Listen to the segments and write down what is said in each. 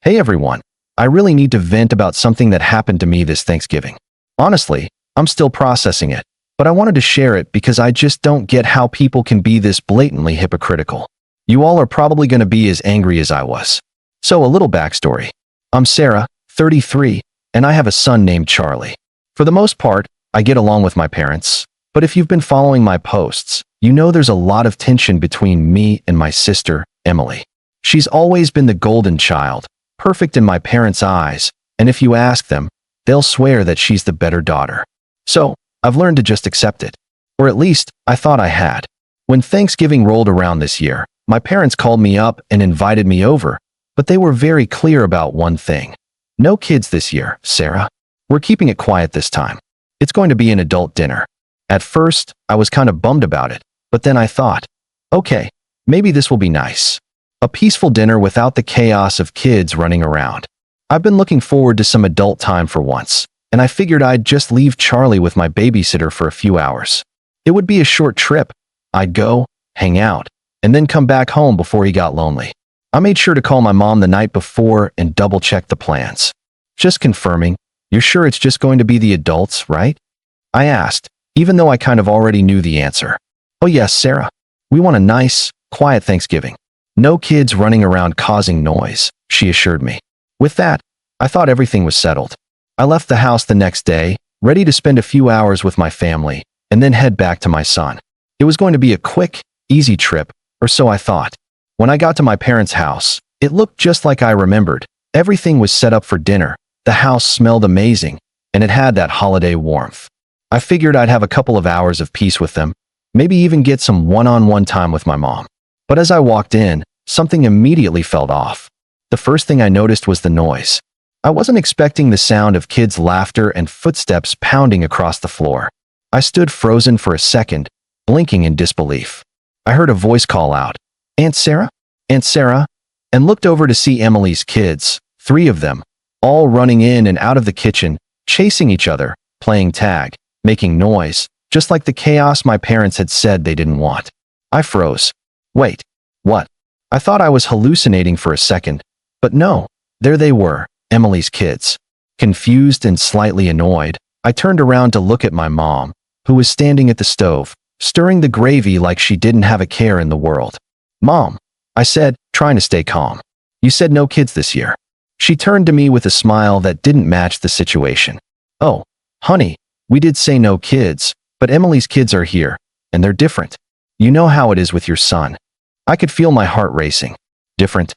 Hey everyone, I really need to vent about something that happened to me this Thanksgiving. Honestly, I'm still processing it, but I wanted to share it because I just don't get how people can be this blatantly hypocritical. You all are probably going to be as angry as I was. So a little backstory. I'm Sarah, 33, and I have a son named Charlie. For the most part, I get along with my parents, but if you've been following my posts, you know there's a lot of tension between me and my sister, Emily. She's always been the golden child, perfect in my parents' eyes, and if you ask them, they'll swear that she's the better daughter. So, I've learned to just accept it. Or at least, I thought I had. When Thanksgiving rolled around this year, my parents called me up and invited me over, but they were very clear about one thing. No kids this year, Sarah. We're keeping it quiet this time. It's going to be an adult dinner. At first, I was kind of bummed about it, but then I thought, okay, maybe this will be nice. A peaceful dinner without the chaos of kids running around. I've been looking forward to some adult time for once, and I figured I'd just leave Charlie with my babysitter for a few hours. It would be a short trip. I'd go, hang out, and then come back home before he got lonely. I made sure to call my mom the night before and double-check the plans. Just confirming, you're sure it's just going to be the adults, right? I asked, even though I kind of already knew the answer. Oh yes, Sarah. We want a nice, quiet Thanksgiving. No kids running around causing noise, she assured me. With that, I thought everything was settled. I left the house the next day, ready to spend a few hours with my family, and then head back to my son. It was going to be a quick, easy trip, or so I thought. When I got to my parents' house, it looked just like I remembered. Everything was set up for dinner, the house smelled amazing, and it had that holiday warmth. I figured I'd have a couple of hours of peace with them, maybe even get some one-on-one time with my mom. But as I walked in, something immediately felt off. The first thing I noticed was the noise. I wasn't expecting the sound of kids' laughter and footsteps pounding across the floor. I stood frozen for a second, blinking in disbelief. I heard a voice call out, "Aunt Sarah? Aunt Sarah?" and looked over to see Emily's kids, 3 of them, all running in and out of the kitchen, chasing each other, playing tag, making noise, just like the chaos my parents had said they didn't want. I froze. Wait, what? I thought I was hallucinating for a second, but no, there they were, Emily's kids. Confused and slightly annoyed, I turned around to look at my mom, who was standing at the stove, stirring the gravy like she didn't have a care in the world. "Mom," I said, trying to stay calm. "You said no kids this year." She turned to me with a smile that didn't match the situation. "Oh, honey, we did say no kids, but Emily's kids are here, and they're different. You know how it is with your son." I could feel my heart racing. Different?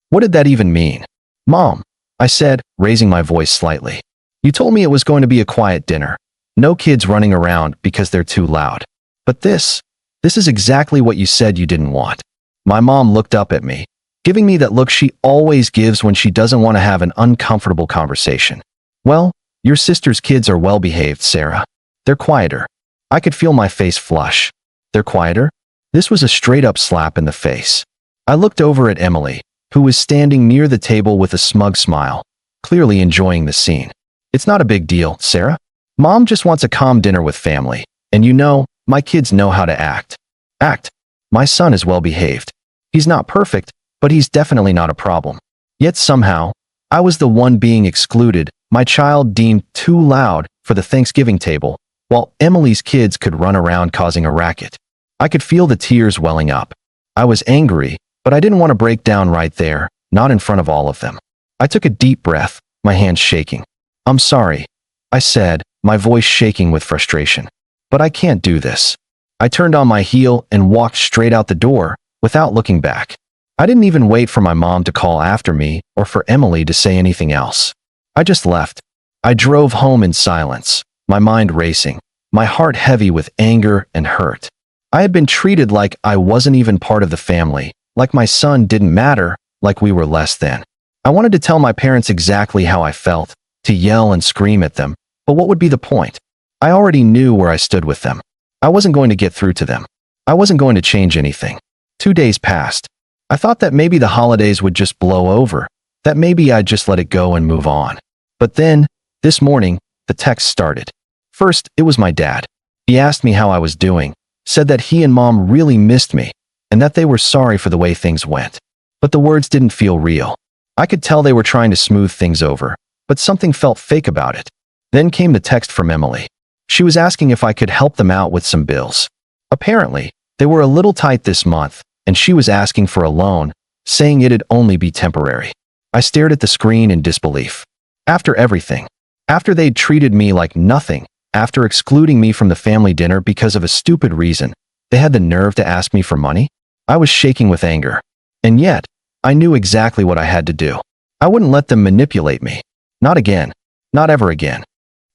What did that even mean? "Mom," I said, raising my voice slightly. "You told me it was going to be a quiet dinner. No kids running around because they're too loud. But this is exactly what you said you didn't want." My mom looked up at me, giving me that look she always gives when she doesn't want to have an uncomfortable conversation. "Well, your sister's kids are well-behaved, Sarah. They're quieter." I could feel my face flush. "They're quieter?" This was a straight-up slap in the face. I looked over at Emily, who was standing near the table with a smug smile, clearly enjoying the scene. "It's not a big deal, Sarah. Mom just wants a calm dinner with family, and you know, my kids know how to act." Act? My son is well-behaved. He's not perfect, but he's definitely not a problem. Yet somehow, I was the one being excluded, my child deemed too loud for the Thanksgiving table, while Emily's kids could run around causing a racket. I could feel the tears welling up. I was angry, but I didn't want to break down right there, not in front of all of them. I took a deep breath, my hands shaking. "I'm sorry," I said, my voice shaking with frustration. "But I can't do this." I turned on my heel and walked straight out the door, without looking back. I didn't even wait for my mom to call after me or for Emily to say anything else. I just left. I drove home in silence, my mind racing, my heart heavy with anger and hurt. I had been treated like I wasn't even part of the family, like my son didn't matter, like we were less than. I wanted to tell my parents exactly how I felt, to yell and scream at them, but what would be the point? I already knew where I stood with them. I wasn't going to get through to them. I wasn't going to change anything. 2 days passed. I thought that maybe the holidays would just blow over, that maybe I'd just let it go and move on. But then, this morning, the text started. First, it was my dad. He asked me how I was doing, said that he and Mom really missed me, and that they were sorry for the way things went. But the words didn't feel real. I could tell they were trying to smooth things over, but something felt fake about it. Then came the text from Emily. She was asking if I could help them out with some bills. Apparently, they were a little tight this month, and she was asking for a loan, saying it'd only be temporary. I stared at the screen in disbelief. After everything, after they'd treated me like nothing, after excluding me from the family dinner because of a stupid reason, they had the nerve to ask me for money? I was shaking with anger. And yet, I knew exactly what I had to do. I wouldn't let them manipulate me. Not again. Not ever again.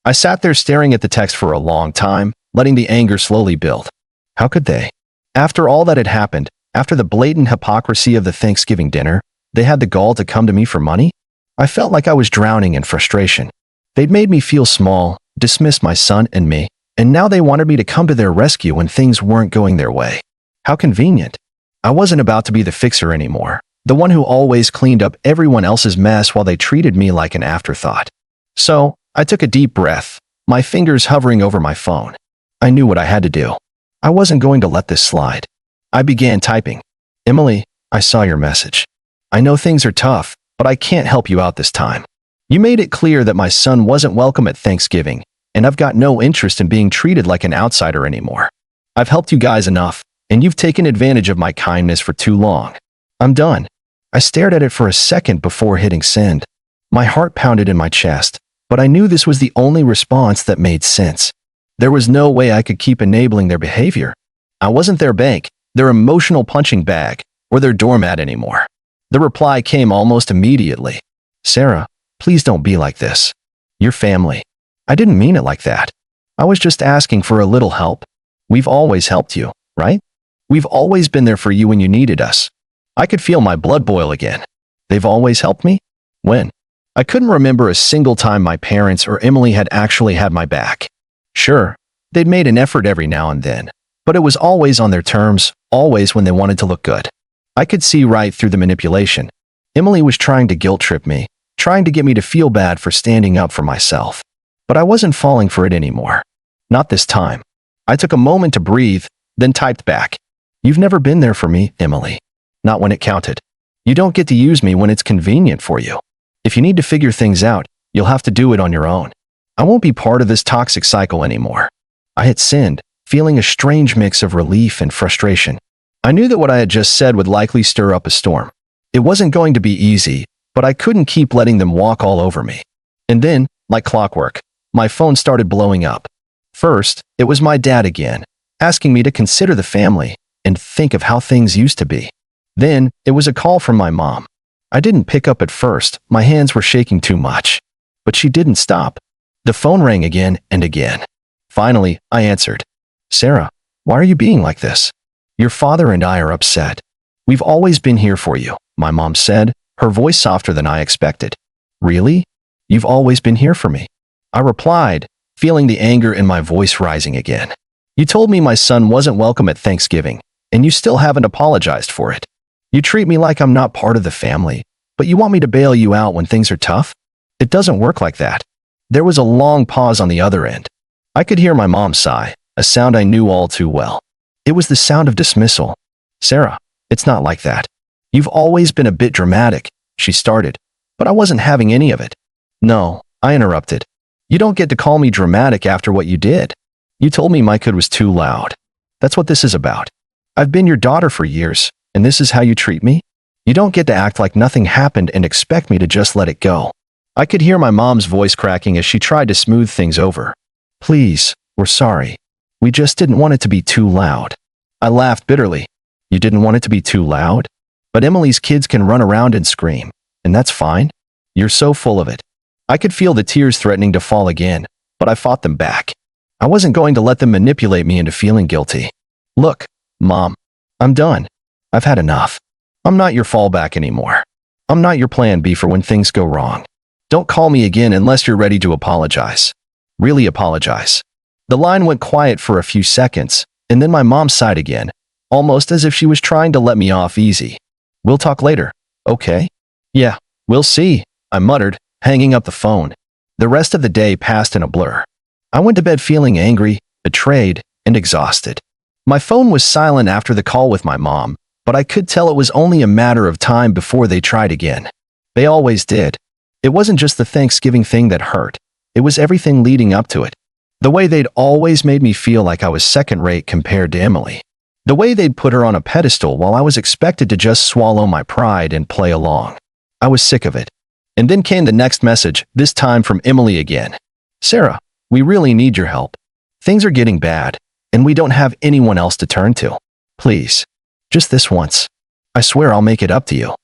I sat there staring at the text for a long time, letting the anger slowly build. How could they? After all that had happened, after the blatant hypocrisy of the Thanksgiving dinner, they had the gall to come to me for money? I felt like I was drowning in frustration. They'd made me feel small, dismissed my son and me, and now they wanted me to come to their rescue when things weren't going their way. How convenient. I wasn't about to be the fixer anymore, the one who always cleaned up everyone else's mess while they treated me like an afterthought. So, I took a deep breath, my fingers hovering over my phone. I knew what I had to do. I wasn't going to let this slide. I began typing. Emily, I saw your message. I know things are tough, but I can't help you out this time. You made it clear that my son wasn't welcome at Thanksgiving, and I've got no interest in being treated like an outsider anymore. I've helped you guys enough, and you've taken advantage of my kindness for too long. I'm done. I stared at it for a second before hitting send. My heart pounded in my chest, but I knew this was the only response that made sense. There was no way I could keep enabling their behavior. I wasn't their bank, their emotional punching bag, or their doormat anymore. The reply came almost immediately. Sarah, please don't be like this. You're family. I didn't mean it like that. I was just asking for a little help. We've always helped you, right? We've always been there for you when you needed us. I could feel my blood boil again. They've always helped me? When? I couldn't remember a single time my parents or Emily had actually had my back. Sure, they'd made an effort every now and then, but it was always on their terms, always when they wanted to look good. I could see right through the manipulation. Emily was trying to guilt trip me, trying to get me to feel bad for standing up for myself. But I wasn't falling for it anymore. Not this time. I took a moment to breathe, then typed back. You've never been there for me, Emily. Not when it counted. You don't get to use me when it's convenient for you. If you need to figure things out, you'll have to do it on your own. I won't be part of this toxic cycle anymore. I hit send, feeling a strange mix of relief and frustration. I knew that what I had just said would likely stir up a storm. It wasn't going to be easy, but I couldn't keep letting them walk all over me. And then, like clockwork, my phone started blowing up. First, it was my dad again, asking me to consider the family and think of how things used to be. Then, it was a call from my mom. I didn't pick up at first, my hands were shaking too much. But she didn't stop. The phone rang again and again. Finally, I answered. Sarah, why are you being like this? Your father and I are upset. We've always been here for you, my mom said, her voice softer than I expected. Really? You've always been here for me? I replied, feeling the anger in my voice rising again. You told me my son wasn't welcome at Thanksgiving, and you still haven't apologized for it. You treat me like I'm not part of the family, but you want me to bail you out when things are tough? It doesn't work like that. There was a long pause on the other end. I could hear my mom sigh, a sound I knew all too well. It was the sound of dismissal. Sarah, it's not like that. You've always been a bit dramatic, she started, but I wasn't having any of it. No, I interrupted. You don't get to call me dramatic after what you did. You told me my kid was too loud. That's what this is about. I've been your daughter for years, and this is how you treat me? You don't get to act like nothing happened and expect me to just let it go. I could hear my mom's voice cracking as she tried to smooth things over. Please, we're sorry. We just didn't want it to be too loud. I laughed bitterly. You didn't want it to be too loud? But Emily's kids can run around and scream, and that's fine. You're so full of it. I could feel the tears threatening to fall again, but I fought them back. I wasn't going to let them manipulate me into feeling guilty. Look, Mom, I'm done. I've had enough. I'm not your fallback anymore. I'm not your plan B for when things go wrong. Don't call me again unless you're ready to apologize. Really apologize. The line went quiet for a few seconds, and then my mom sighed again, almost as if she was trying to let me off easy. We'll talk later, okay? Yeah, we'll see, I muttered, hanging up the phone. The rest of the day passed in a blur. I went to bed feeling angry, betrayed, and exhausted. My phone was silent after the call with my mom, but I could tell it was only a matter of time before they tried again. They always did. It wasn't just the Thanksgiving thing that hurt. It was everything leading up to it. The way they'd always made me feel like I was second-rate compared to Emily. The way they'd put her on a pedestal while I was expected to just swallow my pride and play along. I was sick of it. And then came the next message, this time from Emily again. Sarah, we really need your help. Things are getting bad, and we don't have anyone else to turn to. Please. Just this once. I swear I'll make it up to you.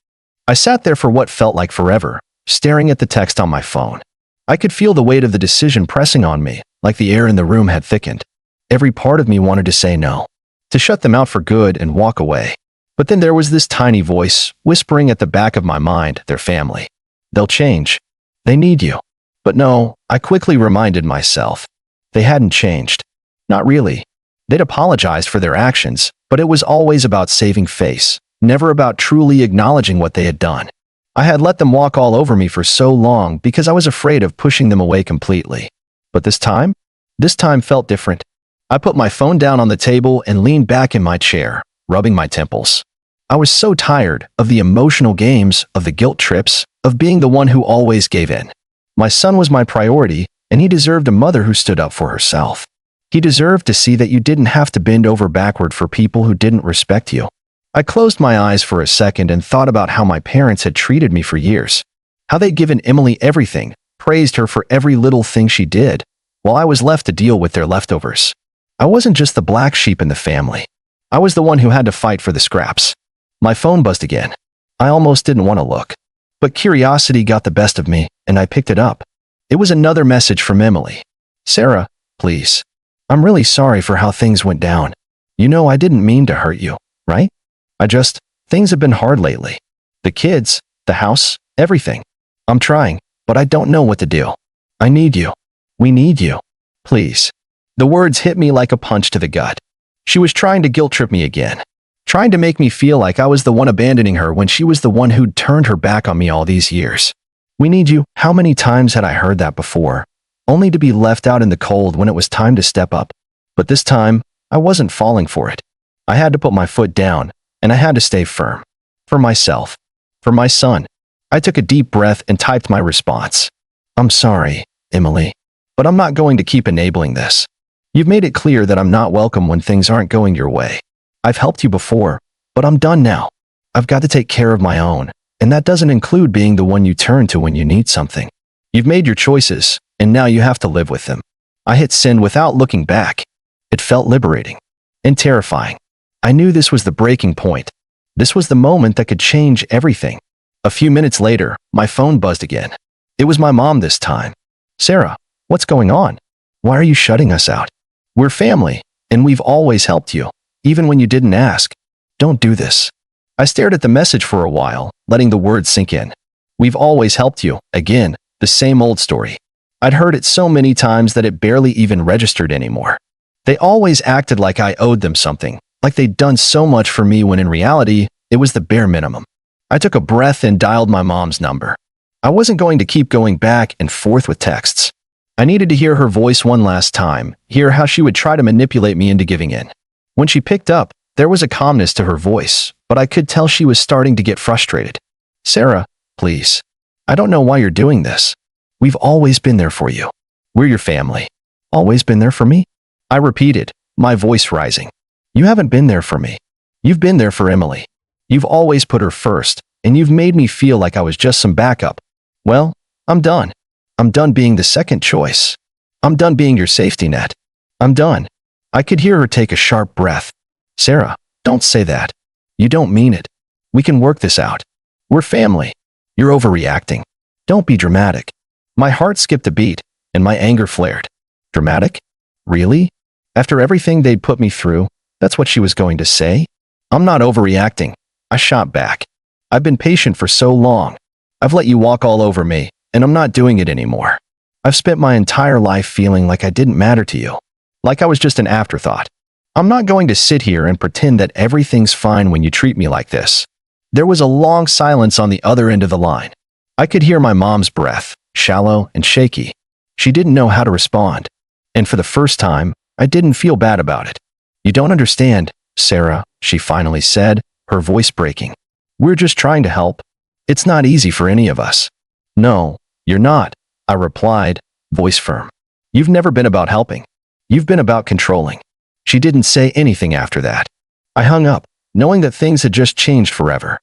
I sat there for what felt like forever, staring at the text on my phone. I could feel the weight of the decision pressing on me, like the air in the room had thickened. Every part of me wanted to say no, to shut them out for good and walk away. But then there was this tiny voice, whispering at the back of my mind, their family. They'll change. They need you. But no, I quickly reminded myself. They hadn't changed. Not really. They'd apologized for their actions, but it was always about saving face, never about truly acknowledging what they had done. I had let them walk all over me for so long because I was afraid of pushing them away completely. But this time felt different. I put my phone down on the table and leaned back in my chair, rubbing my temples. I was so tired of the emotional games, of the guilt trips, of being the one who always gave in. My son was my priority, and he deserved a mother who stood up for herself. He deserved to see that you didn't have to bend over backward for people who didn't respect you. I closed my eyes for a second and thought about how my parents had treated me for years. How they'd given Emily everything, praised her for every little thing she did, while I was left to deal with their leftovers. I wasn't just the black sheep in the family. I was the one who had to fight for the scraps. My phone buzzed again. I almost didn't want to look. But curiosity got the best of me, and I picked it up. It was another message from Emily. Sarah, please. I'm really sorry for how things went down. You know I didn't mean to hurt you, right? Things have been hard lately. The kids, the house, everything. I'm trying, but I don't know what to do. I need you. We need you. Please. The words hit me like a punch to the gut. She was trying to guilt trip me again. Trying to make me feel like I was the one abandoning her when she was the one who'd turned her back on me all these years. We need you. How many times had I heard that before? Only to be left out in the cold when it was time to step up. But this time, I wasn't falling for it. I had to put my foot down, and I had to stay firm. For myself. For my son. I took a deep breath and typed my response. I'm sorry, Emily, but I'm not going to keep enabling this. You've made it clear that I'm not welcome when things aren't going your way. I've helped you before, but I'm done now. I've got to take care of my own, and that doesn't include being the one you turn to when you need something. You've made your choices, and now you have to live with them. I hit send without looking back. It felt liberating and terrifying. I knew this was the breaking point. This was the moment that could change everything. A few minutes later, my phone buzzed again. It was my mom this time. Sarah, what's going on? Why are you shutting us out? We're family, and we've always helped you, even when you didn't ask. Don't do this. I stared at the message for a while, letting the words sink in. We've always helped you. Again, the same old story. I'd heard it so many times that it barely even registered anymore. They always acted like I owed them something, like they'd done so much for me when in reality, it was the bare minimum. I took a breath and dialed my mom's number. I wasn't going to keep going back and forth with texts. I needed to hear her voice one last time, hear how she would try to manipulate me into giving in. When she picked up, there was a calmness to her voice, but I could tell she was starting to get frustrated. Sarah, please. I don't know why you're doing this. We've always been there for you. We're your family. Always been there for me? I repeated, my voice rising. You haven't been there for me. You've been there for Emily. You've always put her first, and you've made me feel like I was just some backup. Well, I'm done. I'm done being the second choice. I'm done being your safety net. I'm done. I could hear her take a sharp breath. Sarah, don't say that. You don't mean it. We can work this out. We're family. You're overreacting. Don't be dramatic. My heart skipped a beat, and my anger flared. Dramatic? Really? After everything they'd put me through, that's what she was going to say? I'm not overreacting. I shot back. I've been patient for so long. I've let you walk all over me, and I'm not doing it anymore. I've spent my entire life feeling like I didn't matter to you, like I was just an afterthought. I'm not going to sit here and pretend that everything's fine when you treat me like this. There was a long silence on the other end of the line. I could hear my mom's breath, shallow and shaky. She didn't know how to respond. And for the first time, I didn't feel bad about it. You don't understand, Sarah, she finally said, her voice breaking. We're just trying to help. It's not easy for any of us. No, you're not, I replied, voice firm. You've never been about helping. You've been about controlling. She didn't say anything after that. I hung up, knowing that things had just changed forever.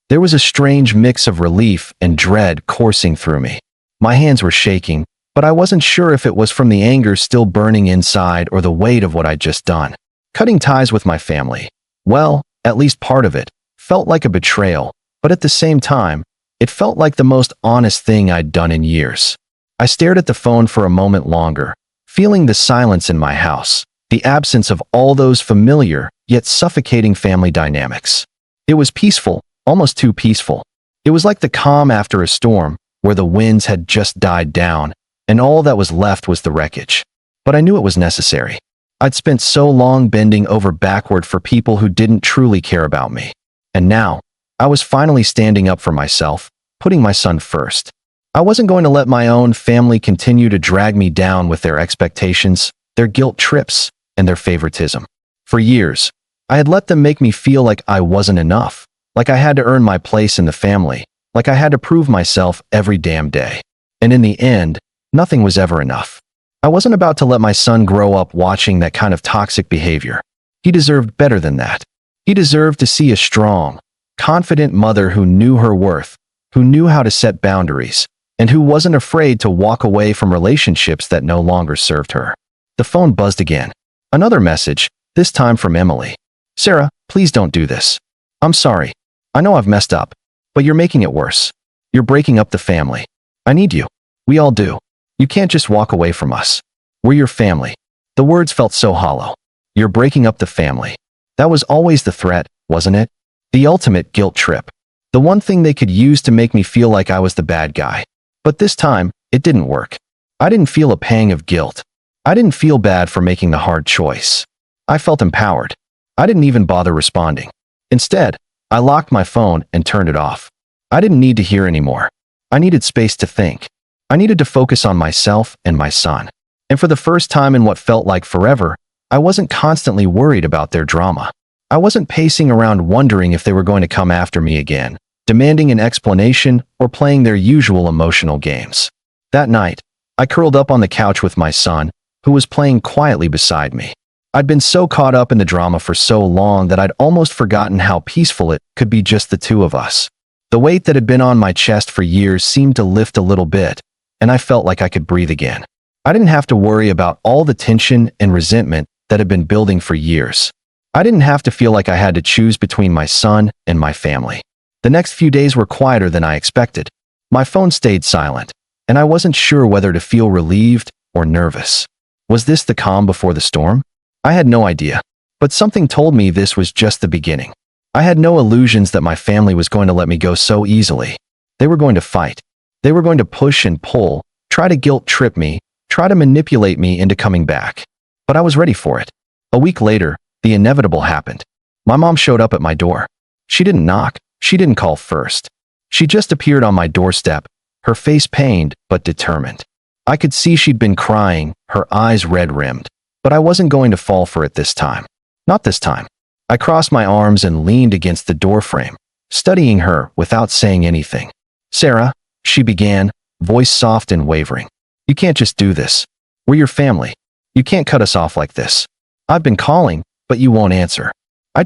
There was a strange mix of relief and dread coursing through me. My hands were shaking, but I wasn't sure if it was from the anger still burning inside or the weight of what I'd just done. Cutting ties with my family, well, at least part of it, felt like a betrayal, but at the same time, it felt like the most honest thing I'd done in years. I stared at the phone for a moment longer, feeling the silence in my house, the absence of all those familiar yet suffocating family dynamics. It was peaceful, almost too peaceful. It was like the calm after a storm, where the winds had just died down, and all that was left was the wreckage. But I knew it was necessary. I'd spent so long bending over backward for people who didn't truly care about me. And now, I was finally standing up for myself, putting my son first. I wasn't going to let my own family continue to drag me down with their expectations, their guilt trips, and their favoritism. For years, I had let them make me feel like I wasn't enough, like I had to earn my place in the family, like I had to prove myself every damn day. And in the end, nothing was ever enough. I wasn't about to let my son grow up watching that kind of toxic behavior. He deserved better than that. He deserved to see a strong, confident mother who knew her worth, who knew how to set boundaries, and who wasn't afraid to walk away from relationships that no longer served her. The phone buzzed again. Another message, this time from Emily. Sarah, please don't do this. I'm sorry. I know I've messed up, but you're making it worse. You're breaking up the family. I need you. We all do. You can't just walk away from us. We're your family. The words felt so hollow. You're breaking up the family. That was always the threat, wasn't it? The ultimate guilt trip. The one thing they could use to make me feel like I was the bad guy. But this time, it didn't work. I didn't feel a pang of guilt. I didn't feel bad for making the hard choice. I felt empowered. I didn't even bother responding. Instead, I locked my phone and turned it off. I didn't need to hear anymore. I needed space to think. I needed to focus on myself and my son. And for the first time in what felt like forever, I wasn't constantly worried about their drama. I wasn't pacing around wondering if they were going to come after me again, demanding an explanation or playing their usual emotional games. That night, I curled up on the couch with my son, who was playing quietly beside me. I'd been so caught up in the drama for so long that I'd almost forgotten how peaceful it could be just the two of us. The weight that had been on my chest for years seemed to lift a little bit, and I felt like I could breathe again. I didn't have to worry about all the tension and resentment that had been building for years. I didn't have to feel like I had to choose between my son and my family. The next few days were quieter than I expected. My phone stayed silent, and I wasn't sure whether to feel relieved or nervous. Was this the calm before the storm? I had no idea, but something told me this was just the beginning. I had no illusions that my family was going to let me go so easily. They were going to fight. They were going to push and pull, try to guilt trip me, try to manipulate me into coming back. But I was ready for it. A week later, the inevitable happened. My mom showed up at my door. She didn't knock. She didn't call first. She just appeared on my doorstep, her face pained but determined. I could see she'd been crying, her eyes red-rimmed. But I wasn't going to fall for it this time. Not this time. I crossed my arms and leaned against the doorframe, studying her without saying anything. Sarah, she began, voice soft and wavering. You can't just do this. We're your family. You can't cut us off like this. I've been calling, but you won't answer. I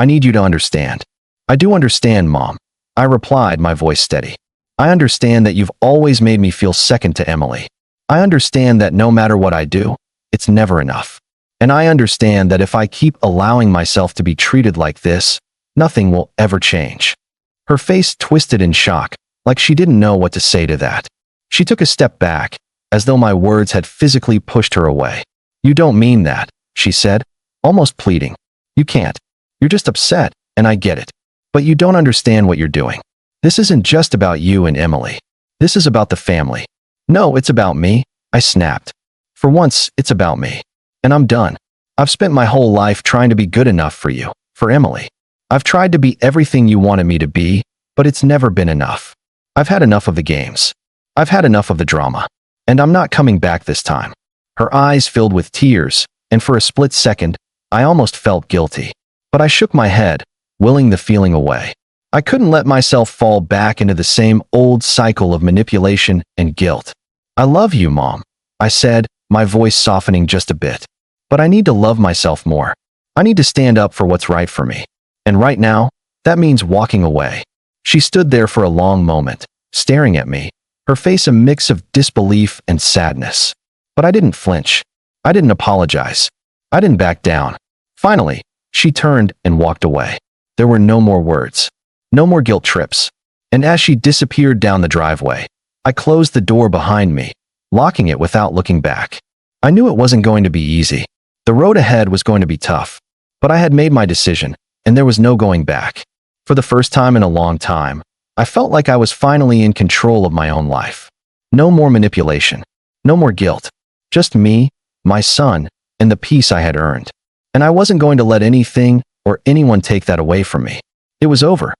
need you to understand. I do understand, Mom. I replied, my voice steady. I understand that you've always made me feel second to Emily. I understand that no matter what I do, it's never enough. And I understand that if I keep allowing myself to be treated like this, nothing will ever change. Her face twisted in shock, like she didn't know what to say to that. She took a step back, as though my words had physically pushed her away. You don't mean that, she said, almost pleading. You can't. You're just upset, and I get it. But you don't understand what you're doing. This isn't just about you and Emily. This is about the family. No, it's about me, I snapped. For once, it's about me. And I'm done. I've spent my whole life trying to be good enough for you, for Emily. I've tried to be everything you wanted me to be, but it's never been enough. I've had enough of the games. I've had enough of the drama. And I'm not coming back this time. Her eyes filled with tears, and for a split second, I almost felt guilty. But I shook my head, willing the feeling away. I couldn't let myself fall back into the same old cycle of manipulation and guilt. I love you, Mom, I said, my voice softening just a bit. But I need to love myself more. I need to stand up for what's right for me. And right now, that means walking away. She stood there for a long moment, staring at me, her face a mix of disbelief and sadness. But I didn't flinch. I didn't apologize. I didn't back down. Finally, she turned and walked away. There were no more words. No more guilt trips. And as she disappeared down the driveway, I closed the door behind me, locking it without looking back. I knew it wasn't going to be easy. The road ahead was going to be tough. But I had made my decision, and there was no going back. For the first time in a long time, I felt like I was finally in control of my own life. No more manipulation. No more guilt. Just me, my son, and the peace I had earned. And I wasn't going to let anything or anyone take that away from me. It was over.